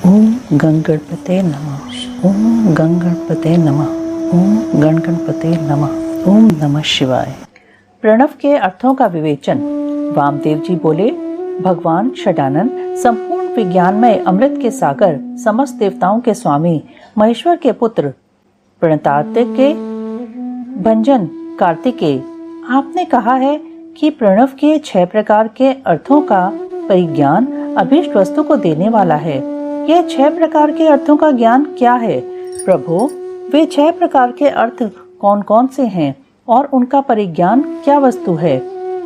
ओम गणगणपते नमः। ओम गणगणपते नमः। ओम गणगणपते नमः। ओम नमः शिवाय। प्रणव के अर्थों का विवेचन। वामदेव जी बोले, भगवान षडानंद संपूर्ण विज्ञानमय अमृत के सागर, समस्त देवताओं के स्वामी, महेश्वर के पुत्र, प्रणतार्तिक के भंजन कार्तिकेय, आपने कहा है कि प्रणव के 6 प्रकार के अर्थों का परिज्ञान अभीष्ट वस्तु को देने वाला है। यह 6 प्रकार के अर्थों का ज्ञान क्या है? प्रभु, वे 6 प्रकार के अर्थ कौन कौन से हैं और उनका परिज्ञान क्या वस्तु है?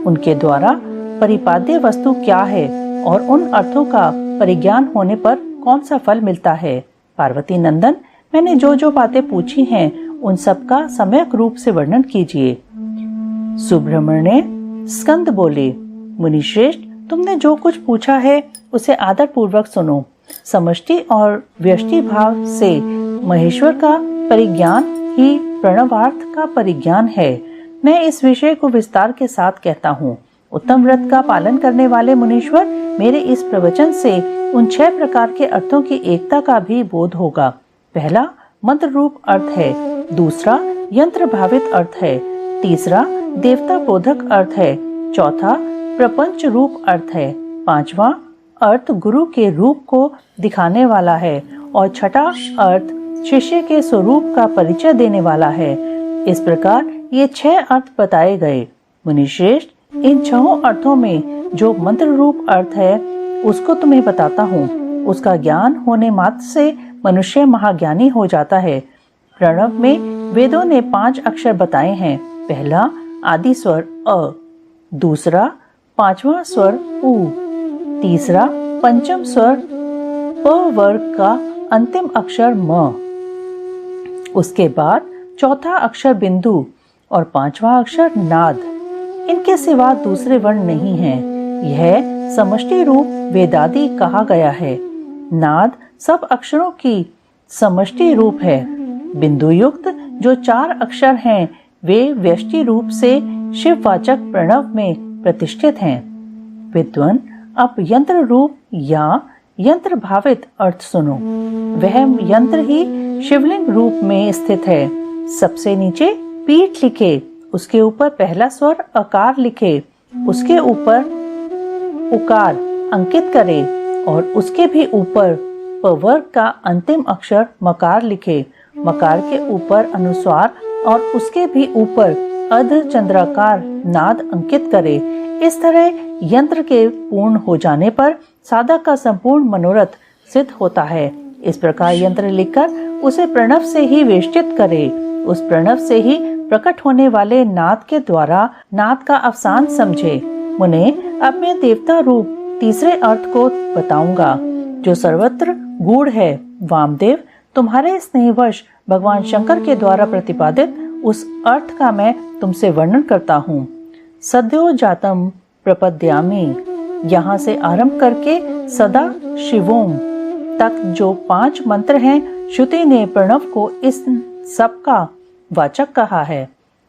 उनके द्वारा परिपाद्य वस्तु क्या है और उन अर्थों का परिज्ञान होने पर कौन सा फल मिलता है? पार्वती नंदन, मैंने जो जो बातें पूछी हैं उन सब का सम्यक रूप से वर्णन कीजिए। सुब्रह्मण्य स्कंद बोले, मुनिश्रेष्ठ, तुमने जो कुछ पूछा है उसे आदर पूर्वक सुनो। समष्टि और व्यष्टि भाव से महेश्वर का परिज्ञान ही प्रणवार्थ का परिज्ञान है। मैं इस विषय को विस्तार के साथ कहता हूँ। उत्तम व्रत का पालन करने वाले मुनीश्वर, मेरे इस प्रवचन से उन 6 प्रकार के अर्थों की एकता का भी बोध होगा। पहला मंत्र रूप अर्थ है, दूसरा यंत्र भावित अर्थ है, तीसरा देवता बोधक अर्थ है, चौथा प्रपंच रूप अर्थ है, पांचवा अर्थ गुरु के रूप को दिखाने वाला है और छठा अर्थ शिष्य के स्वरूप का परिचय देने वाला है। इस प्रकार ये 6 अर्थ बताए गए। मुनिश्रेष्ठ, इन 6 अर्थों में जो मंत्र रूप अर्थ है उसको तुम्हें बताता हूँ। उसका ज्ञान होने मात्र से मनुष्य महाज्ञानी हो जाता है। प्रणव में वेदों ने 5 अक्षर बताए हैं। पहला आदि स्वर अ, दूसरा 5वां स्वर उ, तीसरा पंचम स्वर प वर्ग का अंतिम अक्षर म, उसके बाद चौथा अक्षर बिंदु और 5वां अक्षर नाद। इनके सिवा दूसरे वर्ण नहीं हैं। यह समष्टि रूप वेदादि कहा गया है। नाद सब अक्षरों की समष्टि रूप है। बिंदु युक्त जो 4 अक्षर हैं वे व्यष्टि रूप से शिववाचक प्रणव में प्रतिष्ठित हैं। विद्वान, अब यंत्र रूप या यंत्र भावित अर्थ सुनो। वह यंत्र ही शिवलिंग रूप में स्थित है। सबसे नीचे पीठ लिखे, उसके ऊपर पहला स्वर अकार लिखे, उसके ऊपर उकार अंकित करे और उसके भी ऊपर पवर्ग का अंतिम अक्षर मकार लिखे। मकार के ऊपर अनुस्वार और उसके भी ऊपर अर्ध चंद्राकार नाद अंकित करे। इस तरह यंत्र के पूर्ण हो जाने पर साधक का संपूर्ण मनोरथ सिद्ध होता है। इस प्रकार यंत्र लिखकर उसे प्रणव से ही वेष्टित करे। उस प्रणव से ही प्रकट होने वाले नाद के द्वारा नाद का अवसान समझे। मुने, अब मैं देवता रूप तीसरे अर्थ को बताऊंगा जो सर्वत्र गूढ़ है। वामदेव, तुम्हारे स्नेहवश भगवान शंकर के द्वारा प्रतिपादित उस अर्थ का मैं तुमसे वर्णन करता हूँ। सद्यो जातम प्रपद्यामि, यहाँ से आरंभ करके सदा शिवोम तक जो 5 मंत्र हैं, श्रुति ने प्रणव को इस सब का वाचक कहा है।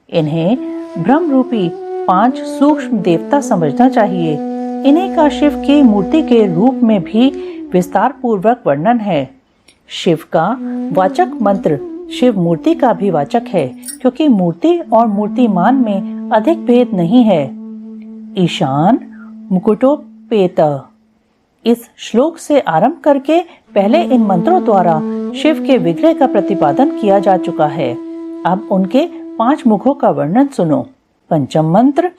इन्हें ब्रह्म रूपी 5 सूक्ष्म देवता समझना चाहिए। इन्हीं का शिव की मूर्ति के रूप में भी विस्तार पूर्वक वर्णन है। शिव का वाचक मंत्र शिव मूर्ति का भी वाचक है, क्योंकि मूर्ति और मूर्तिमान में अधिक भेद नहीं है। ईशान मुकुटोपेत, इस श्लोक से आरंभ करके पहले इन मंत्रों द्वारा शिव के विग्रह का प्रतिपादन किया जा चुका है। अब उनके 5 मुखों का वर्णन सुनो। पंचम मंत्र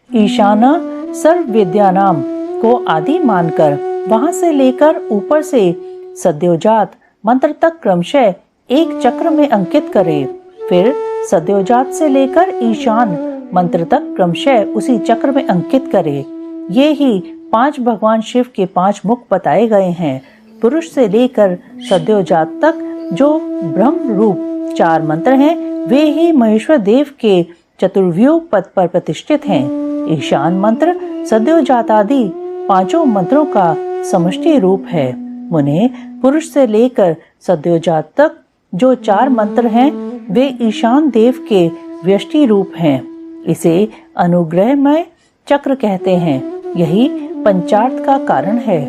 ईशान सर्व विद्यानाम को आदि मानकर वहां से लेकर ऊपर से सद्योजात मंत्र तक क्रमशः एक चक्र में अंकित करे। फिर सद्योजात से लेकर ईशान मंत्र तक क्रमशः उसी चक्र में अंकित करे। ये ही 5 भगवान शिव के 5 मुख बताए गए हैं। पुरुष से लेकर सद्योजात तक जो ब्रह्म रूप 4 मंत्र हैं, वे ही महेश्वर देव के चतुर्व्यूह पद पर प्रतिष्ठित हैं। ईशान मंत्र सद्योजात आदि 5 मंत्रों का समष्टि रूप है। मुने, पुरुष से लेकर सद्योजात तक जो 4 मंत्र हैं वे ईशान देव के व्यष्टि रूप हैं। इसे अनुग्रहमय चक्र कहते हैं। यही पंचार्थ का कारण है।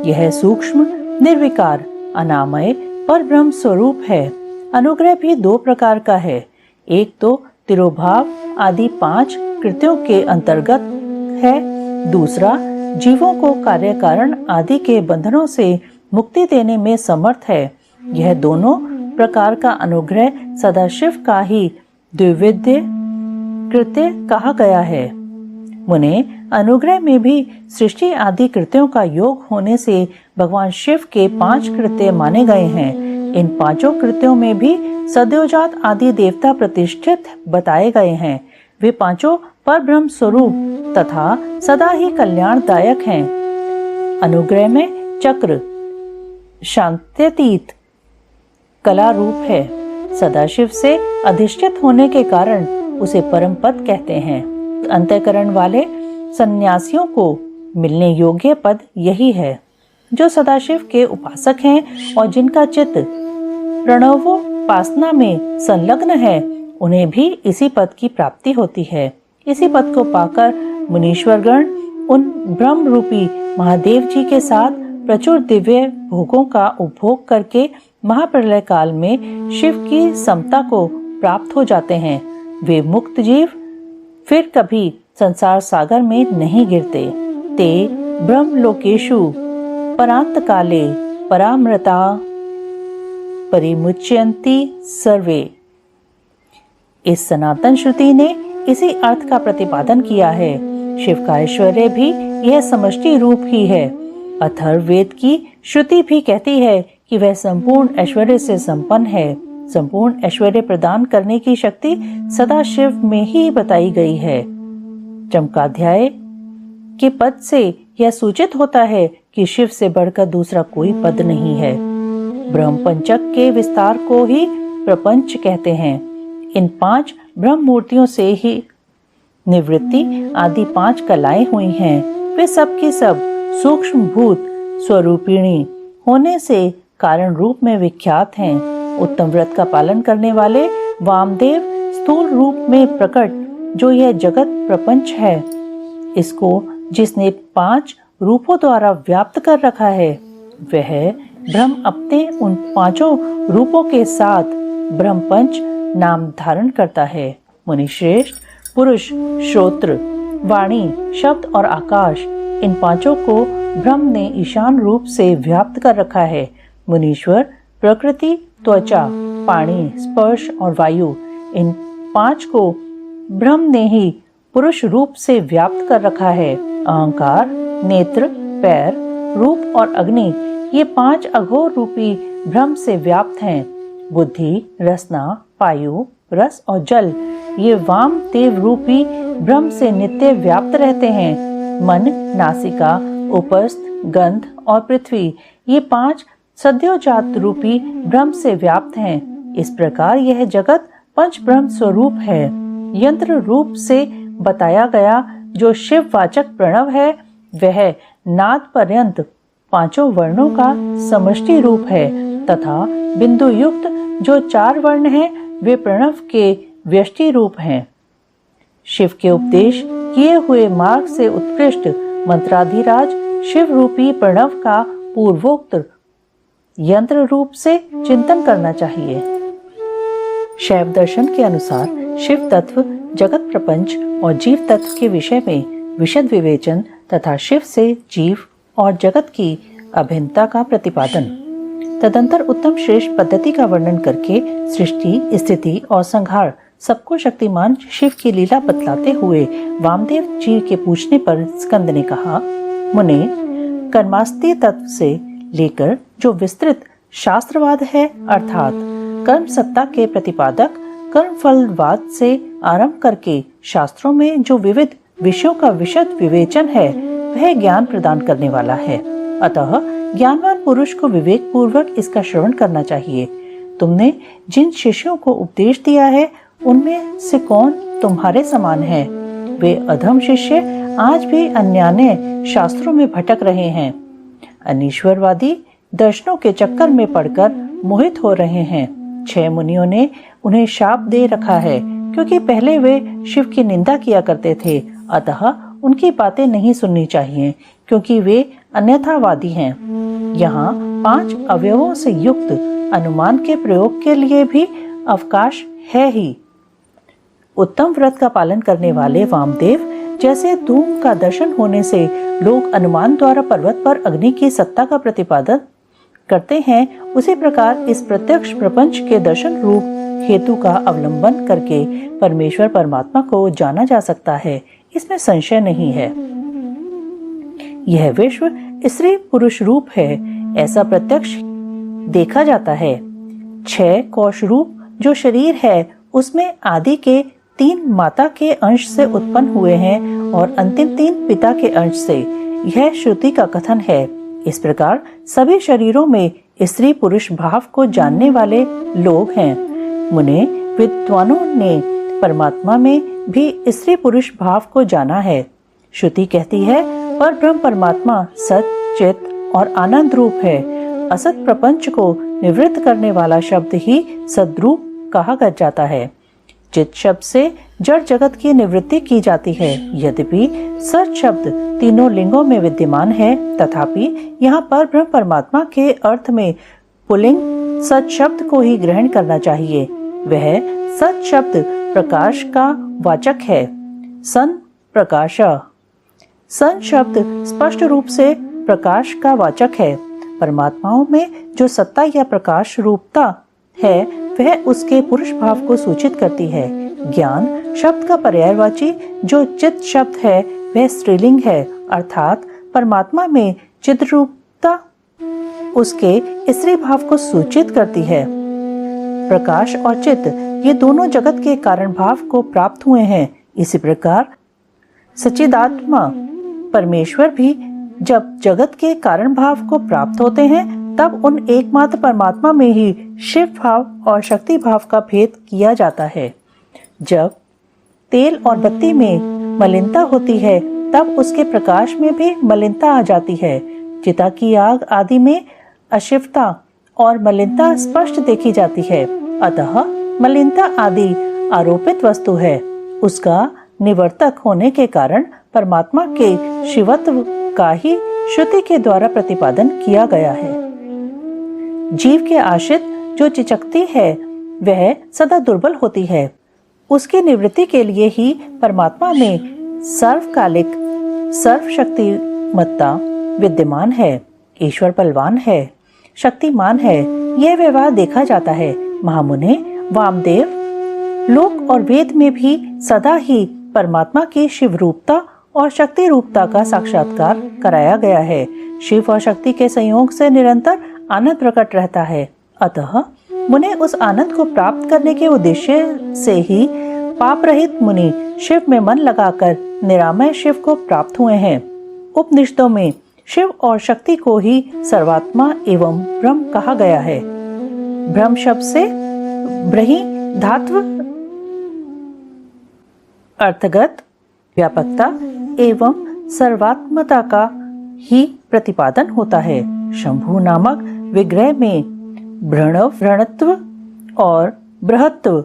यह सूक्ष्म निर्विकार, अनामय पर ब्रह्म स्वरूप है। अनुग्रह भी दो प्रकार का है। एक तो तिरोभाव आदि 5 कृत्यों के अंतर्गत है, दूसरा जीवों को कार्य कारण आदि के बंधनों से मुक्ति देने में समर्थ है। यह दोनों प्रकार का अनुग्रह सदाशिव का ही द्विविध कृत्य कहा गया है। मुने, अनुग्रह में भी सृष्टि आदि कृत्यों का योग होने से भगवान शिव के 5 कृत्य माने गए हैं। इन 5 कृत्यों में भी सद्योजात आदि देवता प्रतिष्ठित बताए गए हैं। वे 5 पर ब्रह्म स्वरूप तथा सदा ही कल्याणदायक हैं। अनुग्रह में चक्र शांत्यतीत कला रूप है। सदाशिव से अधिष्ठित होने के कारण उसे परम पद कहते हैं। अंतःकरण वाले सन्यासियों को मिलने योग्य पद यही है। जो सदाशिव के उपासक हैं और जिनका चित्त प्रणवोपासना में संलग्न है, उन्हें भी इसी पद की प्राप्ति होती है। इसी पद को पाकर मुनीश्वरगण उन ब्रह्म रूपी महादेव जी के साथ प्रचुर दिव्य भोगों का उपभोग करके महाप्रलय काल में शिव की समता को प्राप्त हो जाते हैं। वे मुक्त जीव फिर कभी संसार सागर में नहीं गिरते। ते ब्रह्म लोकेशु परांत काले परामृता परिमुच्यन्ति सर्वे। इस सनातन श्रुति ने इसी अर्थ का प्रतिपादन किया है। शिव का ऐश्वर्य भी यह समष्टि रूप ही है। अथर्ववेद की श्रुति भी कहती है कि वह संपूर्ण ऐश्वर्य से संपन्न है। संपूर्ण ऐश्वर्य प्रदान करने की शक्ति सदा शिव में ही बताई गई है। चमकाध्याय के पद से यह सूचित होता है कि शिव से बढ़कर दूसरा कोई पद नहीं है। ब्रह्म पंचक के विस्तार को ही प्रपंच कहते हैं। इन 5 ब्रह्म मूर्तियों से ही निवृत्ति आदि 5 कलाएं हुई हैं। वे सब की सब सूक्ष्म भूत स्वरूपिणी होने से कारण रूप में विख्यात हैं। उत्तम व्रत का पालन करने वाले वामदेव स्थूल रूप में प्रकट जो यह जगत प्रपंच है, इसको जिसने 5 रूपों द्वारा व्याप्त कर रखा है, वह ब्रह्म अपने उन 5 रूपों के साथ ब्रह्मपंच नाम धारण करता है। मुनिश्रेष्ठ, पुरुष, श्रोत्र, वाणी, शब्द और आकाश, इन 5 को ब्रह्म ने ईशान रूप से व्याप्त कर रखा है। मुनीश्वर प्रकृति, त्वचा, पानी, स्पर्श और वायु, इन 5 को ब्रह्म ने ही पुरुष रूप से व्याप्त कर रखा है। अहंकार, नेत्र, पैर, रूप और अग्नि, ये 5 अघोर रूपी ब्रह्म से व्याप्त हैं। बुद्धि, रसना, वायु, रस और जल, ये वाम देव रूपी ब्रह्म से नित्य व्याप्त रहते हैं। मन, नासिका, उपस्थ, गंध और पृथ्वी, ये 5 सद्योजात रूपी ब्रह्म से व्याप्त हैं। इस प्रकार यह जगत पंच ब्रह्म स्वरूप है। यंत्र रूप से बताया गया जो शिव वाचक प्रणव है, वह नाद पर्यंत 5 वर्णों का समष्टि रूप है तथा बिंदु युक्त जो 4 वर्ण हैं, वे प्रणव के व्यष्टि रूप हैं। शिव के उपदेश किए हुए मार्ग से उत्कृष्ट मंत्राधिराज शिव रूपी प्रणव का पूर्वोक्त यंत्र रूप से चिंतन करना चाहिए। शैव दर्शन के अनुसार शिव तत्व, जगत प्रपंच और जीव तत्व के विषय में विशद विवेचन तथा शिव से जीव और जगत की अभिन्नता का प्रतिपादन, तदंतर उत्तम श्रेष्ठ पद्धति का वर्णन करके सृष्टि, स्थिति और संहार सबको शक्तिमान शिव की लीला बतलाते हुए वामदेव जी के पूछने पर स्कंद ने कहा, मुने, कर्मास्ति तत्व से लेकर जो विस्तृत शास्त्रवाद है, अर्थात कर्म सत्ता के प्रतिपादक कर्म फलवाद से आरंभ करके शास्त्रों में जो विविध विषयों का विशद विवेचन है, वह ज्ञान प्रदान करने वाला है। अतः ज्ञानवान पुरुष को विवेक पूर्वक इसका श्रवण करना चाहिए। तुमने जिन शिष्यों को उपदेश दिया है, उनमें से कौन तुम्हारे समान है? वे अधम शिष्य आज भी अन्यान्य शास्त्रों में भटक रहे हैं। अनीश्वरवादी दर्शनों के चक्कर में पड़कर मोहित हो रहे हैं। 6 मुनियों ने उन्हें शाप दे रखा है, क्योंकि पहले वे शिव की निंदा किया करते थे। अतः उनकी बातें नहीं सुननी चाहिए, क्योंकि वे अन्यथावादी हैं। यहाँ 5 अवयवों से युक्त अनुमान के प्रयोग के लिए भी अवकाश है ही। उत्तम व्रत का पालन करने वाले वामदेव जैसे धूम का दर्शन होने से लोग अनुमान द्वारा पर्वत पर अग्नि की सत्ता का प्रतिपादन करते हैं, उसी प्रकार इस प्रत्यक्ष प्रपंच के दर्शन रूप हेतु का अवलंबन करके परमेश्वर परमात्मा को जाना जा सकता है, इसमें संशय नहीं है। यह विश्व स्त्री पुरुष रूप है, ऐसा प्रत्यक्ष देखा जाता है। 6 कोश रूप जो शरीर है उसमें आदि के 3 माता के अंश से उत्पन्न हुए हैं और अंतिम 3 पिता के अंश से, यह श्रुति का कथन है। इस प्रकार सभी शरीरों में स्त्री पुरुष भाव को जानने वाले लोग हैं। मुने विद्वानों ने परमात्मा में भी स्त्री पुरुष भाव को जाना है। श्रुति कहती है पर ब्रह्म परमात्मा सत चित और आनंद रूप है। असत प्रपंच को निवृत्त करने वाला शब्द ही सद्रूप कहा जाता है। चित शब्द से जड़ जगत की निवृत्ति की जाती है। यद्यपि सत शब्द तीनों लिंगों में विद्यमान है, तथापि यहाँ पर ब्रह्म परमात्मा के अर्थ में पुल्लिंग सत शब्द को ही ग्रहण करना चाहिए। वह सत शब्द प्रकाश का वाचक है। सन प्रकाश, सन शब्द स्पष्ट रूप से प्रकाश का वाचक है। परमात्माओं में जो सत्ता या प्रकाश रूपता है वह उसके पुरुष भाव को सूचित करती है। ज्ञान शब्द का पर्यायवाची जो चित शब्द है वह स्त्रीलिंग है, अर्थात परमात्मा में चित रूपता उसके स्त्री भाव को सूचित करती है। प्रकाश और चित ये दोनों जगत के कारण भाव को प्राप्त हुए हैं। इसी प्रकार सच्चिदात्मा परमेश्वर भी जब जगत के कारण भाव को प्राप्त होते हैं तब उन एकमात्र परमात्मा में ही शिव भाव और शक्ति भाव का भेद किया जाता है। जब तेल और बत्ती में मलिनता होती है तब उसके प्रकाश में भी मलिनता आ जाती है। चिता की आग आदि में अशिवता और मलिनता स्पष्ट देखी जाती है। अतः मलिनता आदि आरोपित वस्तु है, उसका निवर्तक होने के कारण परमात्मा के शिवत्व का ही श्रुति के द्वारा प्रतिपादन किया गया है। जीव के आश्रित जो चिचकती है वह सदा दुर्बल होती है। उसकी निवृत्ति के लिए ही परमात्मा में सर्वकालिक सर्वशक्तिमत्ता विद्यमान है। ईश्वर बलवान है, शक्तिमान है, यह व्यवहार देखा जाता है। महामुने वामदेव लोक और वेद में भी सदा ही परमात्मा की शिव रूपता और शक्ति रूपता का साक्षात्कार कराया गया है। शिव और शक्ति के संयोग से निरंतर आनंद प्रकट रहता है। अतः मुने उस आनंद को प्राप्त करने के उद्देश्य से ही पाप रहित मुनि शिव में मन लगाकर निरामय शिव को प्राप्त हुए हैं। उपनिषदों में शिव और शक्ति को ही सर्वात्मा एवं ब्रह्म कहा गया है। ब्रह्म शब्द से ब्रही धात्व अर्थगत व्यापकता एवं सर्वात्मता का ही प्रतिपादन होता है। शंभु नामक विग्रह में भ्रणत्व और बृहत्व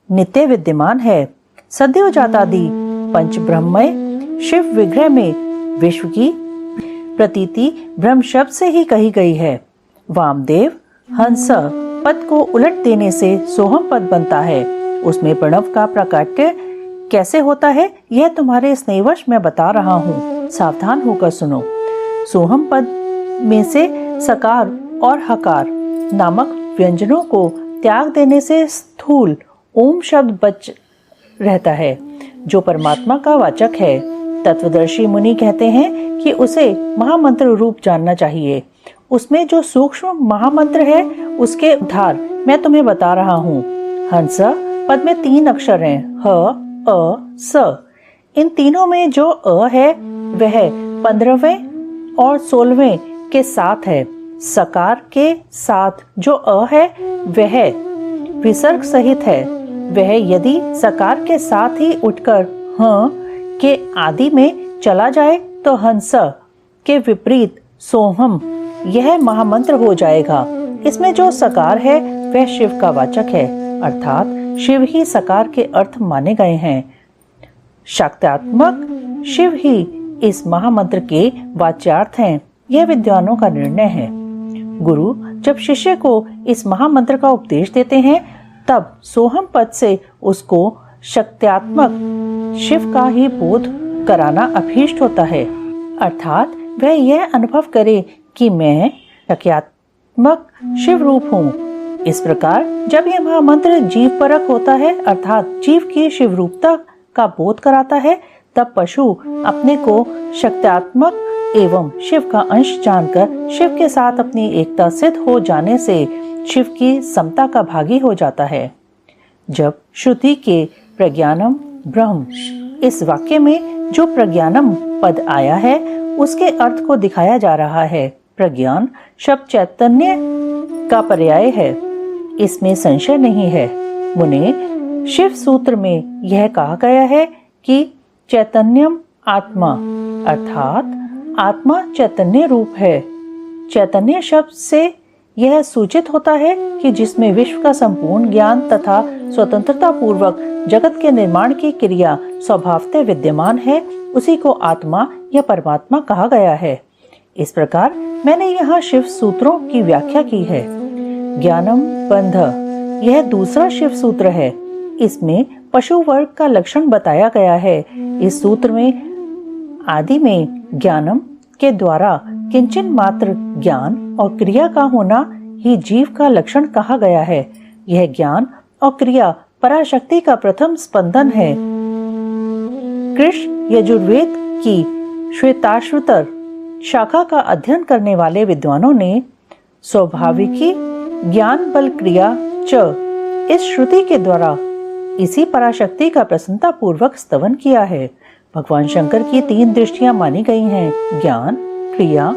नित्य विद्यमान है। सदैव जातादि पंच ब्रह्ममय शिव विग्रह में विश्व की प्रतीति ब्रह्म शब्द से ही कही गई है। वामदेव हंस पद को उलट देने से सोहम पद बनता है। उसमें प्रणव का प्राकट्य कैसे होता है यह तुम्हारे स्नेहवश मैं बता रहा हूँ, सावधान होकर सुनो। सोहम पद में से सकार और हकार नामक व्यंजनों को त्याग देने से स्थूल ओम शब्द बच रहता है जो परमात्मा का वाचक है। तत्वदर्शी मुनि कहते हैं कि उसे महामंत्र रूप जानना चाहिए। उसमें जो सूक्ष्म महामंत्र है उसके उद्धार मैं तुम्हें बता रहा हूँ। हंस पद में 3 अक्षर हैं, ह अ स। इन तीनों में जो अ है वह 15वें और 16वें के साथ है। सकार के साथ जो अ है वह विसर्ग सहित है। वह यदि सकार के साथ ही उठकर ह के आदि में चला जाए तो हंस के विपरीत सोहम यह महामंत्र हो जाएगा। इसमें जो सकार है वह शिव का वाचक है, अर्थात शिव ही सकार के अर्थ माने गए हैं। शक्त्यात्मक शिव ही इस महामंत्र के वाच्यार्थ हैं, यह विद्वानों का निर्णय है। गुरु जब शिष्य को इस महामंत्र का उपदेश देते हैं, तब सोहम पद से उसको शक्त्यात्मक शिव का ही बोध कराना अभीष्ट होता है, अर्थात वह यह अनुभव करे कि मैं शक्त्यात्मक शिव रूप हूँ। इस प्रकार जब यह महामंत्र जीव परक होता है, अर्थात जीव की शिव रूपता का बोध कराता है, तब पशु अपने को शक्त्यात्मक एवं शिव का अंश जानकर शिव के साथ अपनी एकता सिद्ध हो जाने से शिव की समता का भागी हो जाता है। जब श्रुति के प्रज्ञानम ब्रह्म इस वाक्य में जो प्रज्ञानम पद आया है, उसके अर्थ को दिखाया जा रहा है। प्रज्ञान शब्द चैतन्य का पर्याय है, इसमें संशय नहीं है। मुने, शिव सूत्र में यह कहा गया है कि चैतन्यम आत्मा, अर्थात आत्मा चैतन्य रूप है। चैतन्य शब्द से यह सूचित होता है कि जिसमें विश्व का संपूर्ण ज्ञान तथा स्वतंत्रता पूर्वक जगत के निर्माण की क्रिया स्वभावतः विद्यमान है, उसी को आत्मा या परमात्मा कहा गया है। इस प्रकार मैंने यहाँ शिव सूत्रों की व्याख्या की है। ज्ञानम बंध, यह दूसरा शिव सूत्र है। इसमें पशु वर्ग का लक्षण बताया गया है। इस सूत्र में आदि में ज्ञानम के द्वारा किंचन मात्र ज्ञान और क्रिया का होना ही जीव का लक्षण कहा गया है। यह ज्ञान और क्रिया पराशक्ति का प्रथम स्पंदन है। कृष्ण यजुर्वेद की श्वेताश्वतर शाखा का अध्ययन करने वाले विद्वानों ने स्वाभाविकी ज्ञान बल क्रिया च इस श्रुति के द्वारा इसी पराशक्ति का प्रसन्नता पूर्वक स्तवन किया है। भगवान शंकर की 3 दृष्टियां मानी गई हैं, ज्ञान, क्रिया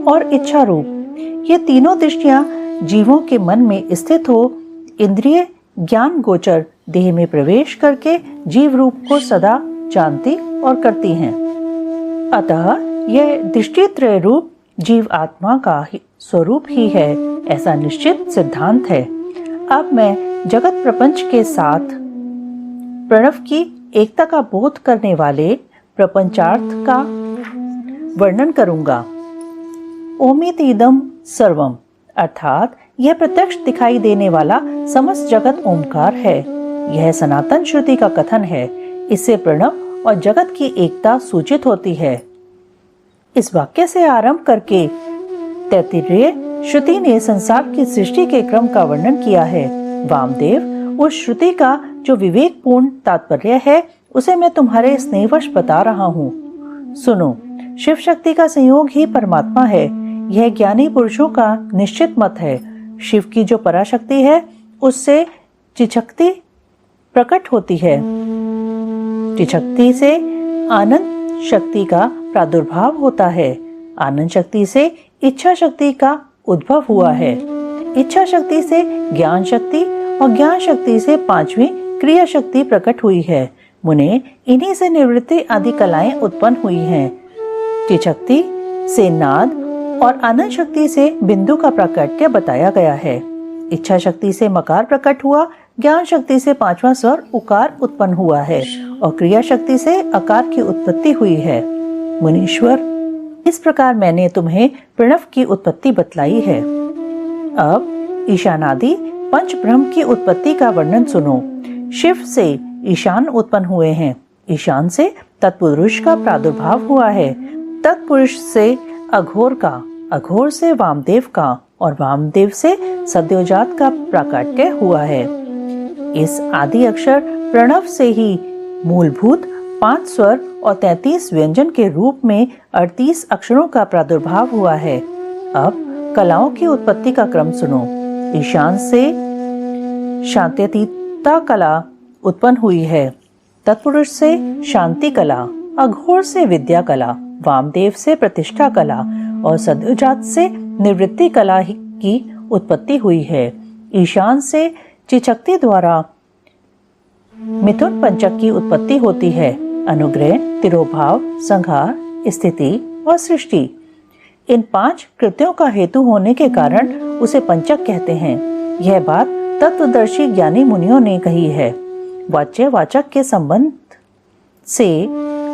और इच्छा रूप। ये तीनों दृष्टियां जीवों के मन में स्थित हो इंद्रिय ज्ञान गोचर देह में प्रवेश करके जीव रूप को सदा जानती और करती हैं। अतः यह दृष्टित्रय रूप जीव आत्मा का स्वरूप ही है, ऐसा निश्चित सिद्धांत है। अब मैं जगत प्रपंच के साथ प्रणव की एकता का बोध करने वाले प्रपंचार्थ का वर्णन करूंगा। ओमितीदम सर्वम, अर्थात यह प्रत्यक्ष दिखाई देने वाला समस्त जगत ओमकार है। यह सनातन श्रुति का कथन है। इससे प्रणव और जगत की एकता सूचित होती है। इस वाक्य से आरंभ करके तैत्तिरीय श्रुति ने संसार की सृष्टि के क्रम का वर्णन किया है। वामदेव उस श्रुति का जो विवेकपूर्ण तात्पर्य है, उसे मैं तुम्हारे स्नेहवश बता रहा हूँ। सुनो, शिव शक्ति का संयोग ही परमात्मा है। यह ज्ञानी पुरुषों का निश्चित मत है। शिव की जो पराशक्ति है, उससे चिशक्ति प्रकट होती है। चिशक्ति से आनंद शक्ति का प्रादुर्भाव होता है। आनंद शक्ति से इच्छा शक्ति का उद्भव हुआ है। इच्छा शक्ति से ज्ञान शक्ति और ज्ञान शक्ति से 5वीं क्रिया शक्ति प्रकट हुई है। मुने, इन्हीं से निवृत्ति आदि कलाएं उत्पन्न हुई हैं। चिशक्ति से नाद और आनंद शक्ति से बिंदु का प्राकट्य बताया गया है। इच्छा शक्ति से मकार प्रकट हुआ, ज्ञान शक्ति से 5वां स्वर उकार उत्पन्न हुआ है और क्रिया शक्ति से अकार की उत्पत्ति हुई है। मुनीश्वर, इस प्रकार मैंने तुम्हें प्रणव की उत्पत्ति बतलाई है। अब ईशानादि पंच ब्रह्म की उत्पत्ति का वर्णन सुनो। शिव से ईशान उत्पन्न हुए हैं। ईशान से तत्पुरुष का प्रादुर्भाव हुआ है। तत्पुरुष से अघोर का, अघोर से वामदेव का और वामदेव से सद्योजात का प्राकट्य हुआ है। इस आदि अक्षर प्रणव से ही मूलभूत 5 स्वर और 33 व्यंजन के रूप में 38 अक्षरों का प्रादुर्भाव हुआ है। अब कलाओं की उत्पत्ति का क्रम सुनो। ईशान से शांत्यतीता कला उत्पन्न हुई है। तत्पुरुष से शांति कला, अघोर से विद्या कला, वामदेव से प्रतिष्ठा कला और सद्योजात से निवृत्ति कला की उत्पत्ति हुई है। ईशान से चिशक्ति द्वारा मिथुन पंचक की उत्पत्ति होती है। अनुग्रह, तिरोभाव, संहार, स्थिति और सृष्टि, इन 5 कृत्यों का हेतु होने के कारण उसे पंचक कहते हैं। यह बात तत्वदर्शी ज्ञानी मुनियों ने कही है। वाच्य वाचक के संबंध से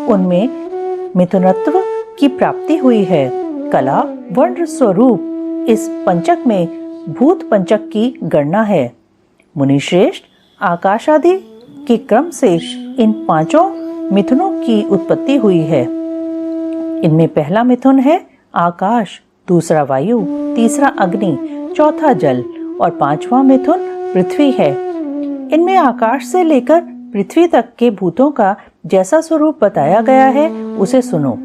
उनमें मिथुनत्व की प्राप्ति हुई है। कला वर्ण स्वरूप इस पंचक में भूत पंचक की गणना है। मुनिश्रेष्ठ, आकाश आदि के क्रम से इन पांचों मिथुनों की उत्पत्ति हुई है। इनमें पहला मिथुन है आकाश, दूसरा वायु, तीसरा अग्नि, चौथा जल और पांचवा मिथुन पृथ्वी है। इनमें आकाश से लेकर पृथ्वी तक के भूतों का जैसा स्वरूप बताया गया है उसे सुनो।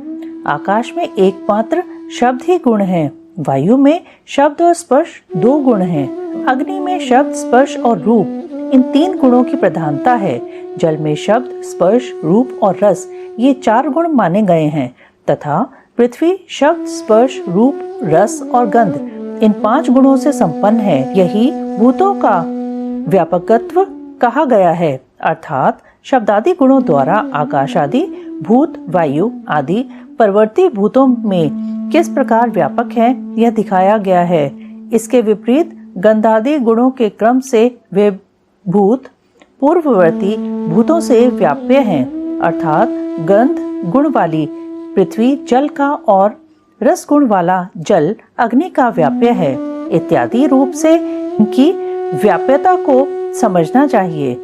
आकाश में एकमात्र शब्द ही गुण है। वायु में शब्द और स्पर्श 2 गुण हैं। अग्नि में शब्द, स्पर्श और रूप इन 3 गुणों की प्रधानता है। जल में शब्द, स्पर्श, रूप और रस ये 4 गुण माने गए हैं तथा पृथ्वी शब्द, स्पर्श, रूप, रस और गंध इन 5 गुणों से संपन्न है। यही भूतों का व्यापकत्व कहा गया है, अर्थात शब्दादि गुणों द्वारा आकाश आदि भूत, वायु आदि परवर्ती भूतों में किस प्रकार व्यापक है यह दिखाया गया है। इसके विपरीत गंधादि गुणों के क्रम से वे भूत पूर्ववर्ती भूतों से व्याप्य हैं, अर्थात गंध गुण वाली पृथ्वी जल का और रस गुण वाला जल अग्नि का व्याप्य है इत्यादि रूप से इनकी व्याप्यता को समझना चाहिए।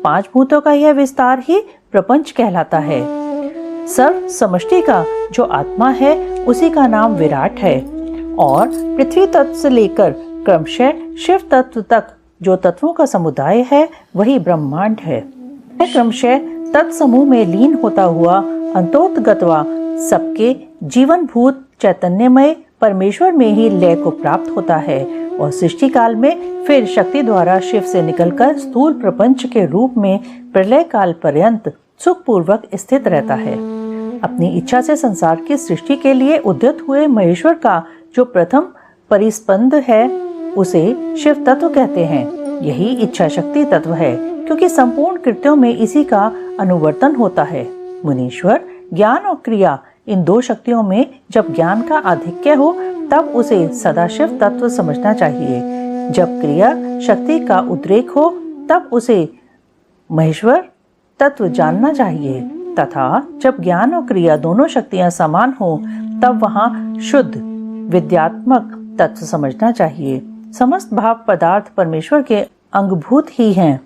5 भूतों का यह विस्तार ही प्रपंच कहलाता है। सर्व समष्टि का जो आत्मा है उसी का नाम विराट है और पृथ्वी तत्व से लेकर क्रमशः शिव तत्व तक जो तत्वों का समुदाय है वही ब्रह्मांड है। क्रमशः तत्समूह में लीन होता हुआ अंतोतगत्वा सबके जीवन भूत चैतन्यमय परमेश्वर में ही लय को प्राप्त होता है और सृष्टि काल में फिर शक्ति द्वारा शिव से निकलकर स्थूल प्रपंच के रूप में प्रलय काल पर्यंत सुख पूर्वक स्थित रहता है। अपनी इच्छा से संसार की सृष्टि के लिए उद्यत हुए महेश्वर का जो प्रथम परिस्पंद है उसे शिव तत्व कहते हैं। यही इच्छा शक्ति तत्व है क्योंकि संपूर्ण कृत्यों में इसी का अनुवर्तन होता है। मुनीश्वर, ज्ञान और क्रिया इन 2 शक्तियों में जब ज्ञान का आधिक्य हो तब उसे सदाशिव तत्व समझना चाहिए। जब क्रिया शक्ति का उद्रेक हो तब उसे महेश्वर तत्व जानना चाहिए तथा जब ज्ञान और क्रिया दोनों शक्तियां समान हो तब वहां शुद्ध विद्यात्मक तत्व समझना चाहिए। समस्त भाव पदार्थ परमेश्वर के अंगभूत ही हैं,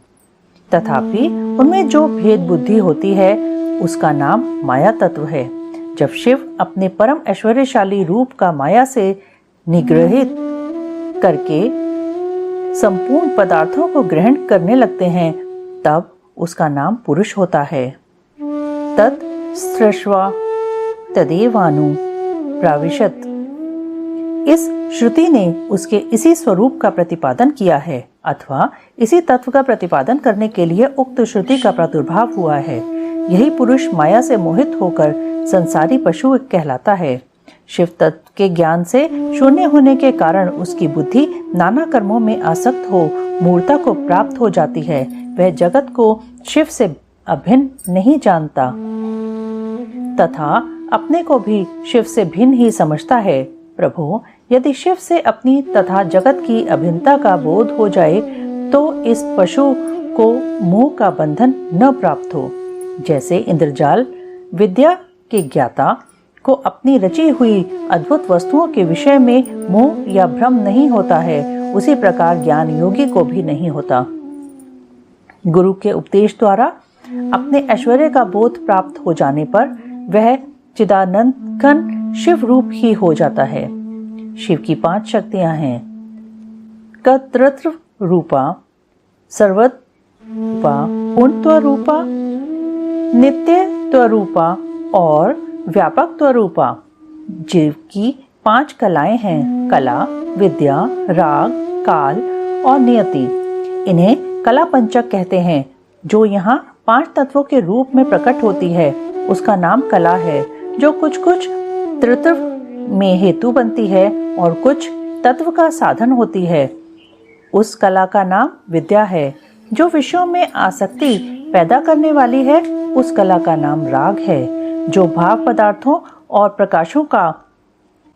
तथापि उनमें जो भेद बुद्धि होती है उसका नाम माया तत्व है। जब शिव अपने परम ऐश्वर्यशाली रूप का माया से निग्रहित करके संपूर्ण पदार्थों को ग्रहण करने लगते हैं तब उसका नाम पुरुष होता है। तत् सृष्वा तदेवानु प्राविशत। इस श्रुति ने उसके इसी स्वरूप का प्रतिपादन किया है अथवा इसी तत्व का प्रतिपादन करने के लिए उक्त श्रुति का प्रादुर्भाव हुआ है। यही पुरुष माया से मोहित होकर संसारी पशु कहलाता है। शिव तत्व के ज्ञान से शून्य होने के कारण उसकी बुद्धि नाना कर्मों में आसक्त हो मूर्ता को प्राप्त हो जाती है। वह जगत को शिव से अभिन्न नहीं जानता तथा अपने को भी शिव से भिन्न ही समझता है। प्रभु, यदि शिव से अपनी तथा जगत की अभिन्नता का बोध हो जाए तो इस पशु को मोह का बंधन न प्राप्त हो। जैसे इंद्रजाल विद्या के ज्ञाता को अपनी रची हुई अद्भुत वस्तुओं के विषय में मोह या भ्रम नहीं होता है, उसी प्रकार ज्ञान योगी को भी नहीं होता। गुरु के उपदेश द्वारा अपने ऐश्वर्य का बोध प्राप्त हो जाने पर वह चिदानंद घन शिव रूप ही हो जाता है। शिव की 5 शक्तियां हैं: कर्तृत्व रूपा, सर्वत्व पूर्णत्व रूपा, नित्यत्व रूपा और व्यापकत्व रूपा। जीव की 5 कलाएं हैं: कला, विद्या, राग, काल और नियति। इन्हें कला पंचक कहते हैं। जो यहाँ 5 तत्वों के रूप में प्रकट होती है उसका नाम कला है, जो कुछ कुछ तत्व में हेतु बनती है और कुछ तत्व का साधन होती है। उस कला का नाम विद्या है। जो विषयों में आसक्ति पैदा करने वाली है उस कला का नाम राग है। जो भाव पदार्थों और प्रकाशों का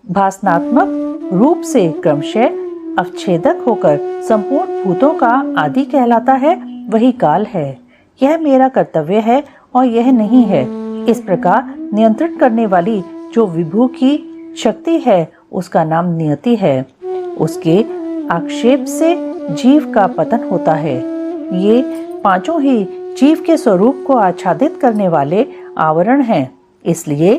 भासनात्मक रूप से क्रमशः अवच्छेदक होकर संपूर्ण भूतों का आदि कहलाता है वही काल है। यह मेरा कर्तव्य है और यह नहीं है। इस प्रकार नियंत्रण करने वाली जो विभु की शक्ति है उसका नाम नियति है। उसके आक्षेप से जीव का पतन होता है। ये पांचों ही जीव के स्वरूप को आच्छादित करने वाले आवरण हैं, इसलिए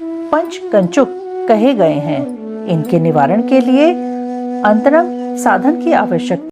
पंच कंचुक कहे गए हैं। इनके निवारण के लिए अंतरंग साधन की आवश्यकता